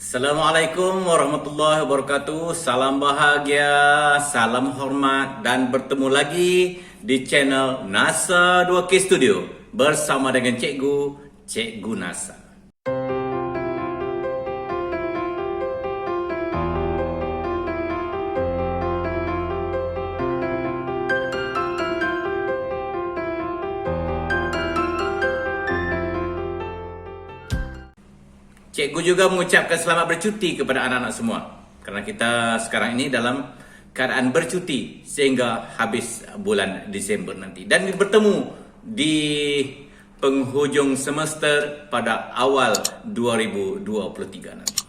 Assalamualaikum warahmatullahi wabarakatuh. Salam bahagia, salam hormat dan bertemu lagi di channel NASA 2K Studio bersama dengan Cikgu NASA. Cikgu juga mengucapkan selamat bercuti kepada anak-anak semua. Kerana kita sekarang ini dalam keadaan bercuti sehingga habis bulan Disember nanti. Dan bertemu di penghujung semester pada awal 2023 nanti.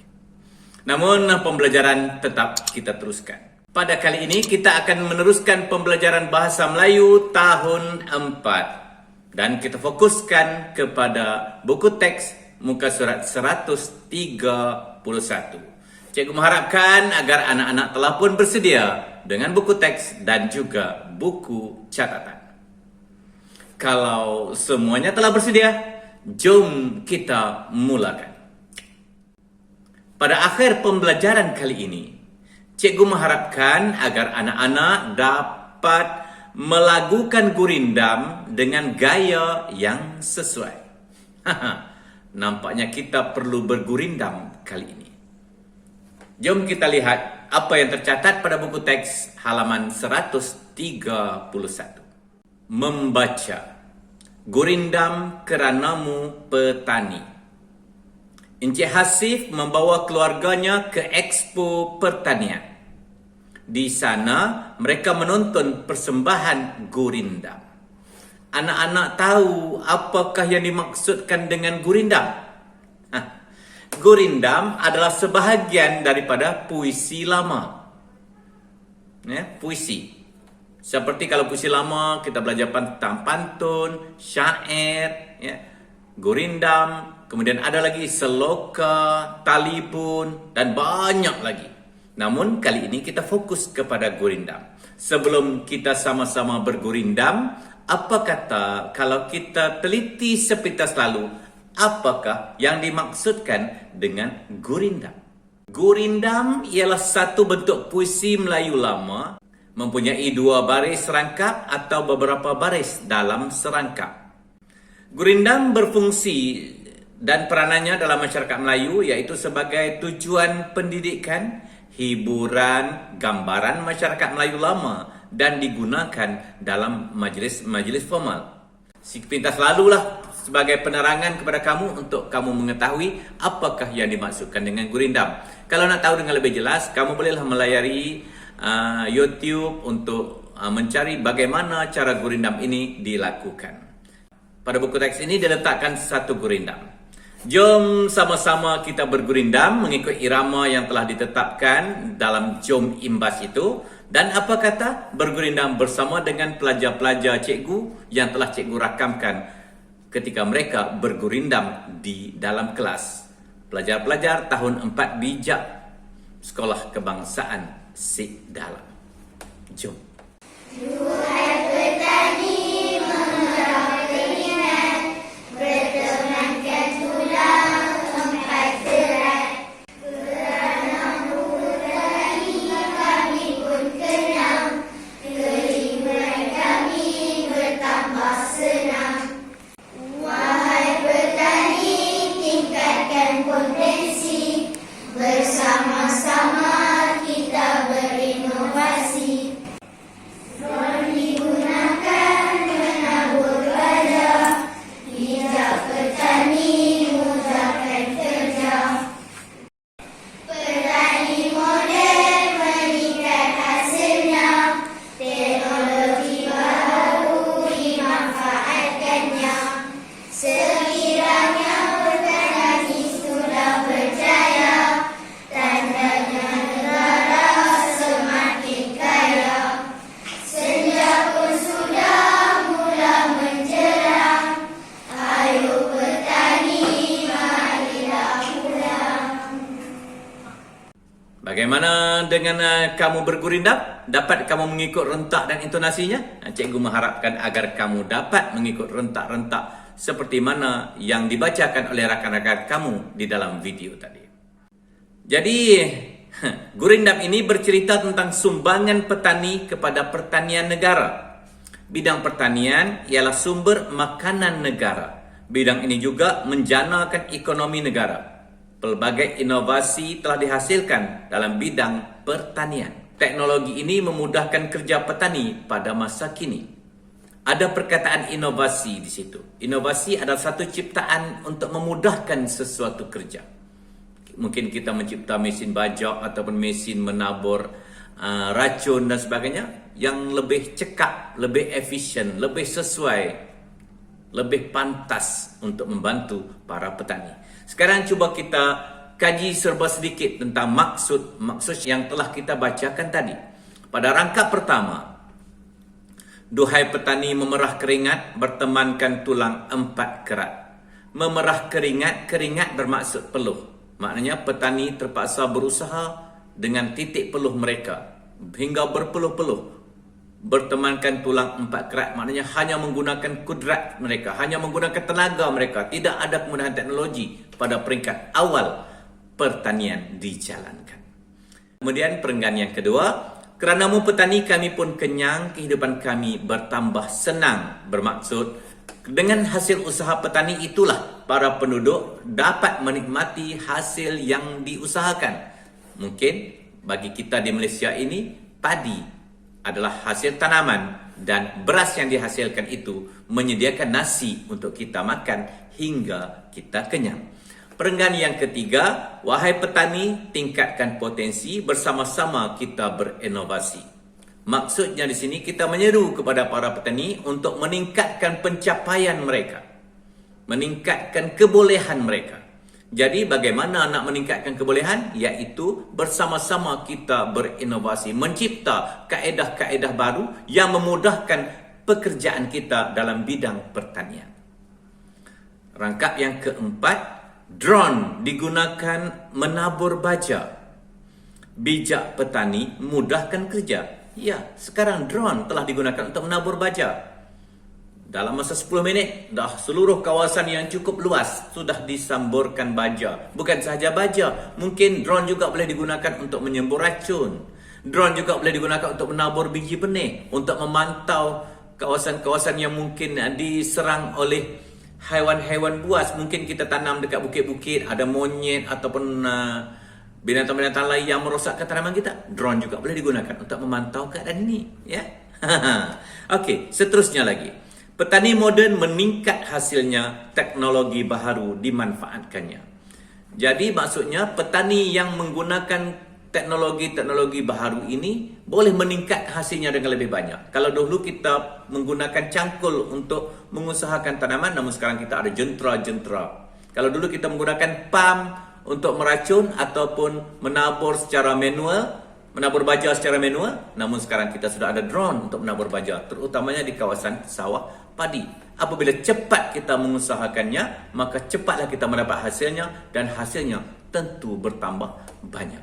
Namun pembelajaran tetap kita teruskan. Pada kali ini kita akan meneruskan pembelajaran Bahasa Melayu tahun 4. Dan kita fokuskan kepada buku teks muka surat 131. Cikgu mengharapkan agar anak-anak telah pun bersedia dengan buku teks dan juga buku catatan. Kalau semuanya telah bersedia, jom kita mulakan. Pada akhir pembelajaran kali ini, cikgu mengharapkan agar anak-anak dapat melakukan gurindam dengan gaya yang sesuai. Nampaknya kita perlu bergurindam kali ini. Jom kita lihat apa yang tercatat pada buku teks halaman 131. Membaca. Gurindam keranamu petani. Encik Hasif membawa keluarganya ke Expo Pertanian. Di sana mereka menonton persembahan gurindam. Anak-anak tahu apakah yang dimaksudkan dengan gurindam? Gurindam adalah sebahagian daripada puisi lama. Puisi. Seperti kalau puisi lama kita belajar tentang pantun, syair, gurindam, kemudian ada lagi seloka, talipun dan banyak lagi. Namun kali ini kita fokus kepada gurindam. Sebelum kita sama-sama bergurindam, apa kata kalau kita teliti sepintas lalu, apakah yang dimaksudkan dengan gurindam? Gurindam ialah satu bentuk puisi Melayu lama, mempunyai dua baris serangkap atau beberapa baris dalam serangkap. Gurindam berfungsi dan peranannya dalam masyarakat Melayu iaitu sebagai tujuan pendidikan, hiburan, gambaran masyarakat Melayu lama dan digunakan dalam majlis formal. Sepintas lalulah sebagai penerangan kepada kamu untuk kamu mengetahui apakah yang dimaksudkan dengan gurindam. Kalau nak tahu dengan lebih jelas, kamu bolehlah melayari YouTube untuk mencari bagaimana cara gurindam ini dilakukan. Pada buku teks ini diletakkan satu gurindam. Jom sama-sama kita bergurindam mengikut irama yang telah ditetapkan dalam jom imbas itu. Dan apa kata bergurindam bersama dengan pelajar-pelajar cikgu yang telah cikgu rakamkan ketika mereka bergurindam di dalam kelas. Pelajar-pelajar tahun 4 bijak Sekolah Kebangsaan Sik Dalam. Jom. Bersama-sama kita berinovasi. Bagaimana dengan kamu bergurindam? Dapat kamu mengikut rentak dan intonasinya? Cikgu mengharapkan agar kamu dapat mengikut rentak-rentak seperti mana yang dibacakan oleh rakan-rakan kamu di dalam video tadi. Jadi, Gurindam ini bercerita tentang sumbangan petani kepada pertanian negara. Bidang pertanian ialah sumber makanan negara. Bidang ini juga menjanakan ekonomi negara. Pelbagai inovasi telah dihasilkan dalam bidang pertanian. Teknologi ini memudahkan kerja petani pada masa kini. Ada perkataan inovasi di situ. Inovasi adalah satu ciptaan untuk memudahkan sesuatu kerja. Mungkin kita mencipta mesin bajak ataupun mesin menabur racun dan sebagainya yang lebih cekap, lebih efisien, lebih sesuai, lebih pantas untuk membantu para petani. Sekarang cuba kita kaji serba sedikit tentang maksud yang telah kita bacakan tadi. Pada rangkap pertama, duhai petani memerah keringat, bertemankan tulang 4 kerat. Memerah keringat bermaksud peluh. Maknanya petani terpaksa berusaha dengan titik peluh mereka hingga berpeluh-peluh. Bertemankan tulang 4 kerat maknanya hanya menggunakan kudrat mereka, hanya menggunakan tenaga mereka. Tidak ada kemudahan teknologi pada peringkat awal pertanian dijalankan. Kemudian perenggan yang kedua, keranamu petani kami pun kenyang, kehidupan kami bertambah senang. Bermaksud dengan hasil usaha petani itulah para penduduk dapat menikmati hasil yang diusahakan. Mungkin bagi kita di Malaysia ini, padi adalah hasil tanaman dan beras yang dihasilkan itu menyediakan nasi untuk kita makan hingga kita kenyang. Perenggan yang ketiga, wahai petani, tingkatkan potensi, bersama-sama kita berinovasi. Maksudnya di sini kita menyeru kepada para petani untuk meningkatkan pencapaian mereka, meningkatkan kebolehan mereka. Jadi bagaimana nak meningkatkan kebolehan? Iaitu bersama-sama kita berinovasi, mencipta kaedah-kaedah baru yang memudahkan pekerjaan kita dalam bidang pertanian. Rangkap yang keempat, drone digunakan menabur baja. Bijak petani mudahkan kerja. Ya, sekarang drone telah digunakan untuk menabur baja. Dalam masa 10 minit, dah seluruh kawasan yang cukup luas sudah disamburkan baja. Bukan sahaja baja, mungkin drone juga boleh digunakan untuk menyembur racun. Drone juga boleh digunakan untuk menabur biji benih, untuk memantau kawasan-kawasan yang mungkin diserang oleh haiwan-haiwan buas. Mungkin kita tanam dekat bukit-bukit, ada monyet ataupun binatang-binatang lain yang merosakkan tanaman kita. Drone juga boleh digunakan untuk memantau keadaan ini, ya. Okey, seterusnya lagi. Petani moden meningkat hasilnya, teknologi baharu dimanfaatkannya. Jadi maksudnya petani yang menggunakan teknologi-teknologi baharu ini boleh meningkat hasilnya dengan lebih banyak. Kalau dulu kita menggunakan cangkul untuk mengusahakan tanaman, namun sekarang kita ada jentera-jentera. Kalau dulu kita menggunakan pam untuk meracun ataupun menabur secara manual, menabur baja secara manual, namun sekarang kita sudah ada drone untuk menabur baja, terutamanya di kawasan sawah padi. Apabila cepat kita mengusahakannya, maka cepatlah kita mendapat hasilnya dan hasilnya tentu bertambah banyak.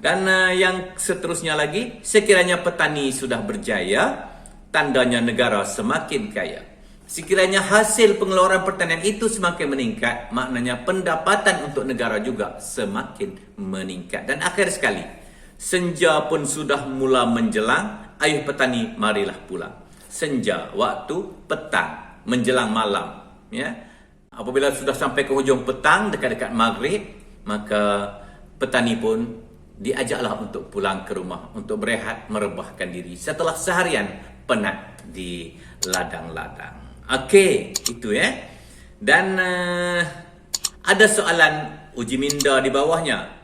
Dan yang seterusnya lagi, sekiranya petani sudah berjaya, tandanya negara semakin kaya. Sekiranya hasil pengeluaran pertanian itu semakin meningkat, maknanya pendapatan untuk negara juga semakin meningkat. Dan akhir sekali, senja pun sudah mula menjelang, ayuh petani marilah pulang. Senja, waktu petang, menjelang malam. Ya. Apabila sudah sampai ke hujung petang, dekat-dekat maghrib, maka petani pun diajaklah untuk pulang ke rumah, untuk berehat, merebahkan diri setelah seharian penat di ladang-ladang. Okey, itu ya. Dan ada soalan uji minda di bawahnya.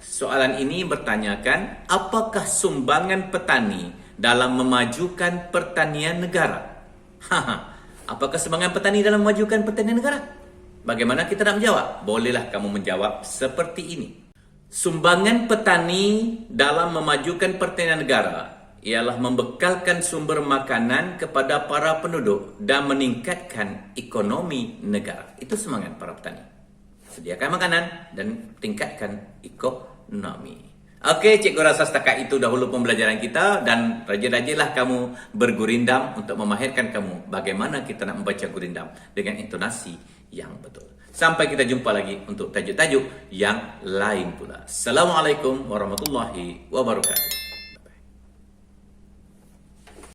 Soalan ini bertanyakan, apakah sumbangan petani dalam memajukan pertanian negara? Apakah sumbangan petani dalam memajukan pertanian negara? Bagaimana kita nak menjawab? Bolehlah kamu menjawab seperti ini. Sumbangan petani dalam memajukan pertanian negara ialah membekalkan sumber makanan kepada para penduduk dan meningkatkan ekonomi negara. Itu semangat para petani. Sediakan makanan dan tingkatkan ekonomi. Okey, cikgu rasa setakat itu dahulu pembelajaran kita dan rajin-rajinlah kamu bergurindam untuk memahirkan kamu bagaimana kita nak membaca gurindam dengan intonasi yang betul. Sampai kita jumpa lagi untuk tajuk-tajuk yang lain pula. Assalamualaikum warahmatullahi wabarakatuh.